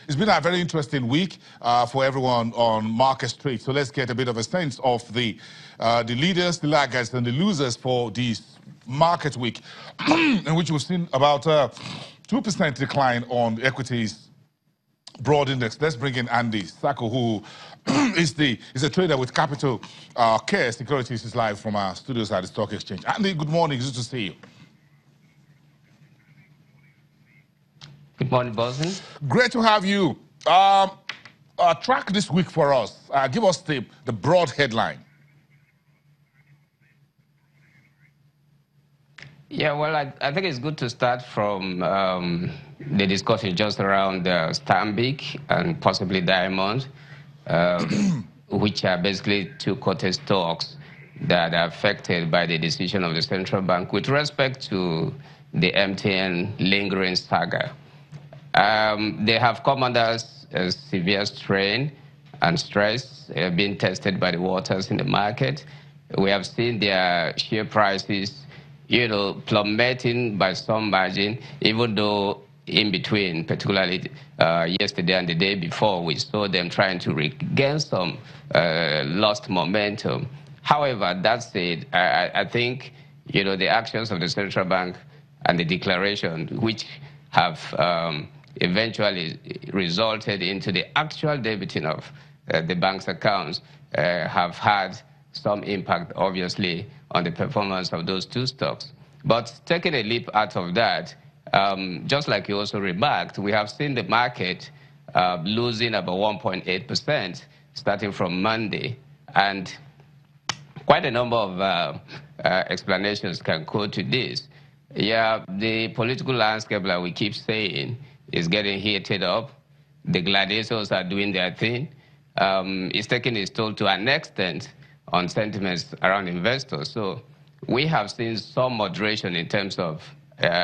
It's been a very interesting week for everyone on Market Street. So let's get a bit of a sense of the leaders, the laggards, and the losers for this market week, in which we've seen about 2% decline on the equities broad index. Let's bring in Andy Tsaku, who is a trader with Capital Care Securities. Is live from our studios at the Stock Exchange. Andy, good morning. Good to see you. Good morning, Bosun. Great to have you. Track this week for us. Give us the broad headline. Yeah, well, I think it's good to start from the discussion just around Stanbic and possibly Diamond, which are basically two quoted stocks that are affected by the decision of the central bank with respect to the MTN lingering saga. They have come under a severe strain and stress being tested by the waters in the market. We have seen their share prices, plummeting by some margin, even though in between, particularly yesterday and the day before, we saw them trying to regain some lost momentum. However, that said, I think, the actions of the central bank and the declaration, which have eventually resulted into the actual debiting of the bank's accounts, have had some impact, obviously, on the performance of those two stocks. But taking a leap out of that, just like you also remarked, we have seen the market losing about 1.8% starting from Monday. And quite a number of explanations can go to this. Yeah, the political landscape, like we keep saying, is getting heated up. The gladiators are doing their thing. It's taking its toll to an extent on sentiments around investors. So we have seen some moderation in terms of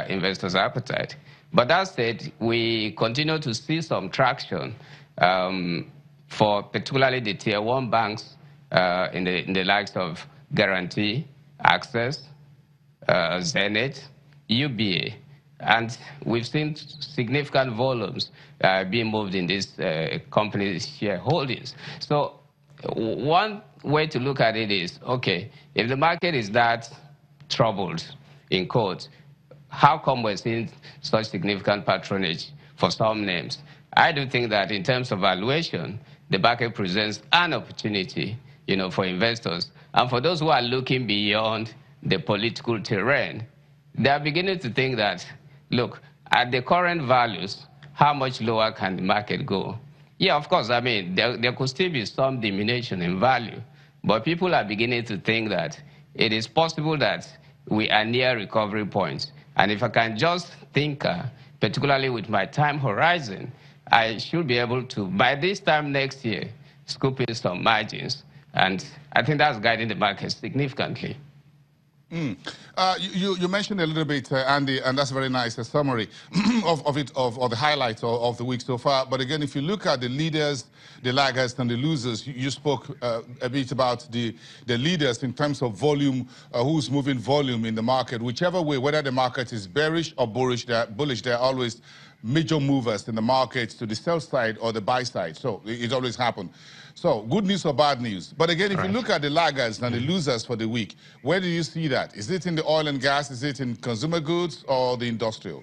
investors' appetite. But that said, we continue to see some traction for particularly the tier one banks in the likes of Guarantee, Access, Zenith, UBA. And we've seen significant volumes being moved in these companies' shareholdings. So one way to look at it is, okay, if the market is that troubled, in quotes, how come we're seeing such significant patronage for some names? I do think that in terms of valuation, the market presents an opportunity, for investors. And for those who are looking beyond the political terrain, they are beginning to think that, look, at the current values, how much lower can the market go? Yeah, of course, there could still be some diminution in value, but people are beginning to think that it is possible that we are near recovery points. And if I can just think, particularly with my time horizon, I should be able to, by this time next year, scoop in some margins. And I think that's guiding the market significantly. You mentioned a little bit, Andy, and that's a very nice summary of the highlights of the week so far. But again, if you look at the leaders, the laggards, and the losers, you spoke a bit about the leaders in terms of volume, who's moving volume in the market. Whichever way, whether the market is bearish or bullish, they're always major movers in the market to the sell side or the buy side. So it always happens. So good news or bad news. But again, if you look at the laggards and the losers for the week, where do you see that? Is it in the oil and gas? Is it in consumer goods or the industrial?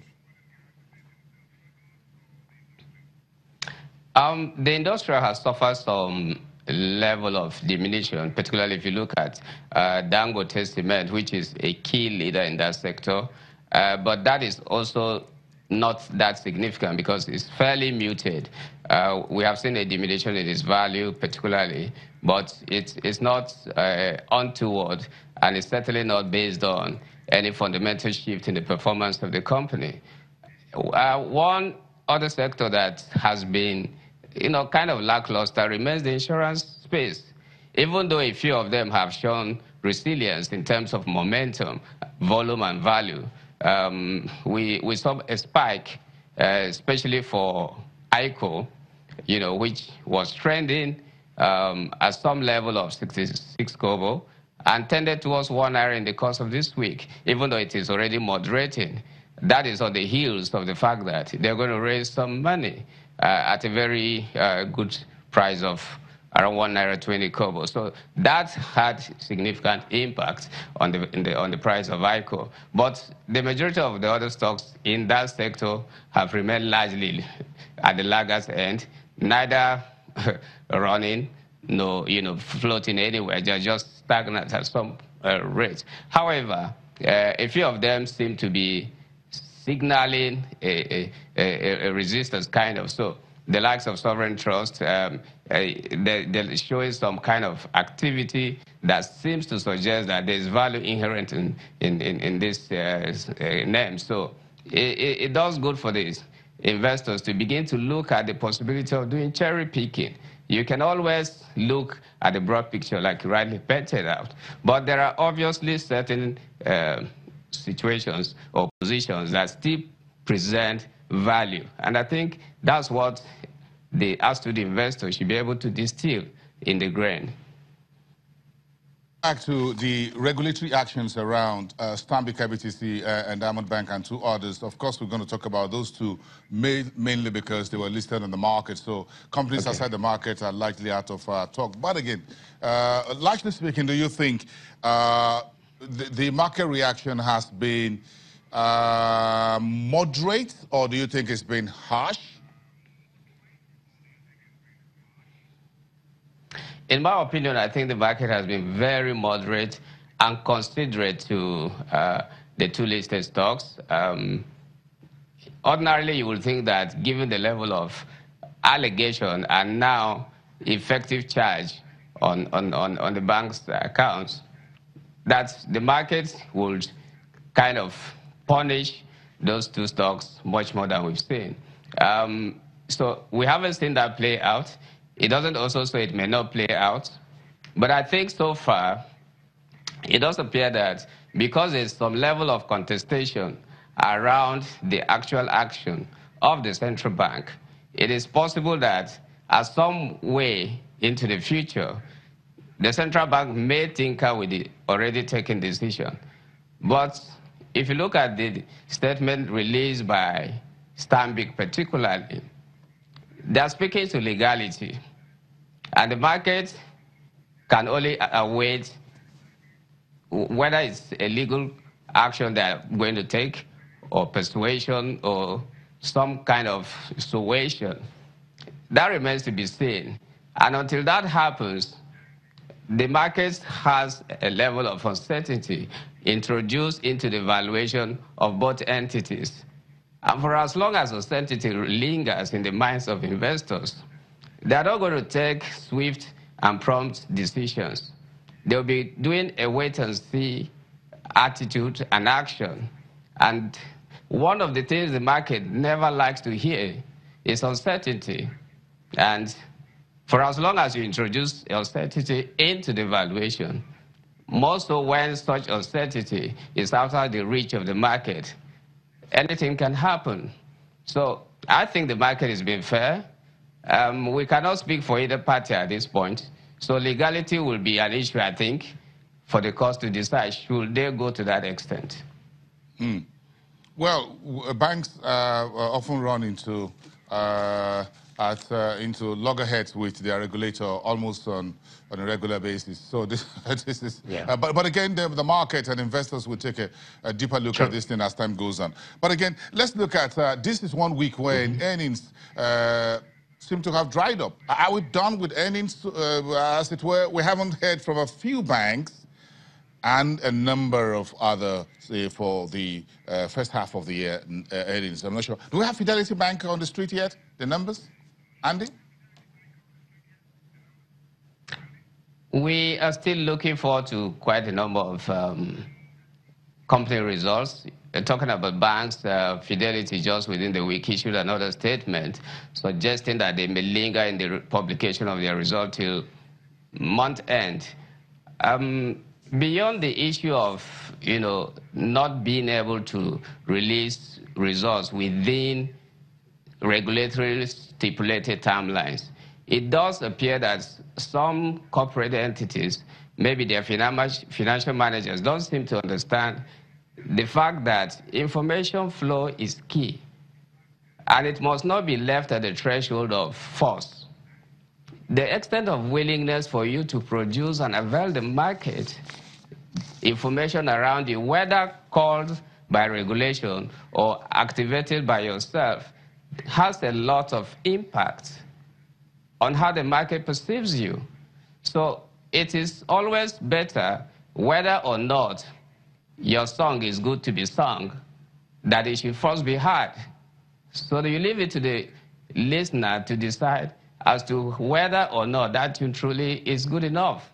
The industrial has suffered some level of diminution, particularly if you look at Dangote Cement, which is a key leader in that sector. But that is also not that significant because it's fairly muted. We have seen a diminution in its value particularly, but it's not untoward, and it's certainly not based on any fundamental shift in the performance of the company. One other sector that has been, kind of lackluster remains the insurance space. Even though a few of them have shown resilience in terms of momentum, volume, and value, we saw a spike, especially for ICO, which was trending at some level of 66 kobo and tended towards 1 naira in the course of this week, even though it is already moderating. That is on the heels of the fact that they're going to raise some money. at a very good price of around 1 naira 20 kobo. So that had significant impact on the price of ICO. But the majority of the other stocks in that sector have remained largely at the laggers end, neither running, no, floating anywhere. They're just stagnant at some rate. However, a few of them seem to be signaling a resistance, kind of. So the likes of sovereign trust, they're showing some kind of activity that seems to suggest that there's value inherent in this name. So it does good for these investors to begin to look at the possibility of doing cherry picking. You can always look at the broad picture, like you rightly pointed out, but there are obviously certain situations or positions that still present value. And I think that's what the astute investor should be able to distill in the grain. Back to the regulatory actions around Stanbic IBTC and Diamond Bank and two others. Of course, we're going to talk about those two mainly because they were listed on the market. So companies outside the market are likely out of talk. But again, largely speaking, do you think the market reaction has been moderate, or do you think it's been harsh? In my opinion, I think the market has been very moderate and considerate to the two listed stocks. Ordinarily, you would think that given the level of allegation and now effective charge on the bank's accounts, that the market would kind of punish those two stocks much more than we've seen. So we haven't seen that play out. It doesn't also say it may not play out. But I think so far, it does appear that because there's some level of contestation around the actual action of the central bank, it is possible that at some way into the future, the central bank may tinker with the already taken decision. But if you look at the statement released by Stanbic particularly, they are speaking to legality. And the market can only await whether it's a legal action they're going to take or persuasion or some kind of suasion. That remains to be seen. And until that happens, the market has a level of uncertainty introduced into the valuation of both entities. And for as long as uncertainty lingers in the minds of investors, they're not going to take swift and prompt decisions. They'll be doing a wait-and-see attitude and action. And one of the things the market never likes to hear is uncertainty. And for as long as you introduce uncertainty into the valuation, more so when such uncertainty is outside the reach of the market, anything can happen. So I think the market is being fair. We cannot speak for either party at this point. So legality will be an issue, I think, for the court to decide should they go to that extent. Well, banks often run into loggerheads with their regulator almost on a regular basis. So this is, but again, the market and investors will take a deeper look at this thing as time goes on. But again, let's look at, this is 1 week when earnings seem to have dried up. Are we done with earnings, as it were? We haven't heard from a few banks and a number of other, say, for the first half of the year earnings. I'm not sure. Do we have Fidelity Bank on the street yet, the numbers? Andy? We are still looking forward to quite a number of company results. Talking about banks, Fidelity just within the week issued another statement suggesting that they may linger in the publication of their result till month end. Beyond the issue of, not being able to release results within regulatory stipulated timelines, it does appear that some corporate entities, maybe their financial managers, don't seem to understand the fact that information flow is key. And it must not be left at the threshold of force. The extent of willingness for you to produce and avail the market information around you, whether called by regulation or activated by yourself, has a lot of impact on how the market perceives you. So it is always better, whether or not your song is good to be sung, that it should first be heard. So you leave it to the listener to decide as to whether or not that tune truly is good enough.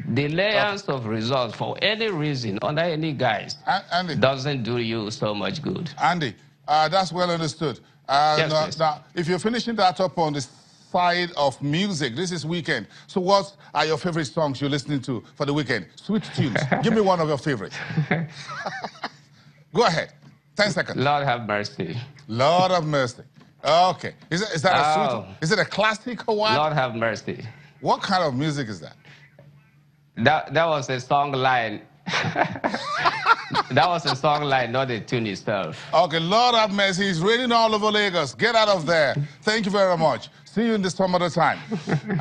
The layers of results, for any reason, under any guise, Andy, doesn't do you so much good. Andy, that's well understood. Yes, now, if you're finishing that up on the side of music, this is weekend. So what are your favorite songs you're listening to for the weekend? Sweet tunes. Give me one of your favorites. Go ahead. 10 seconds. Lord have mercy. Lord have mercy. Okay. Is that a sweet? Is it a classic or what? Lord have mercy. What kind of music is that? That was a song line. That was a song line, not the tune itself. Okay, Lord have mercy. It's raining all over Lagos. Get out of there. Thank you very much. See you in this some other time.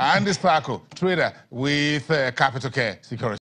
Andy Tsaku, trader with Capital Care Security.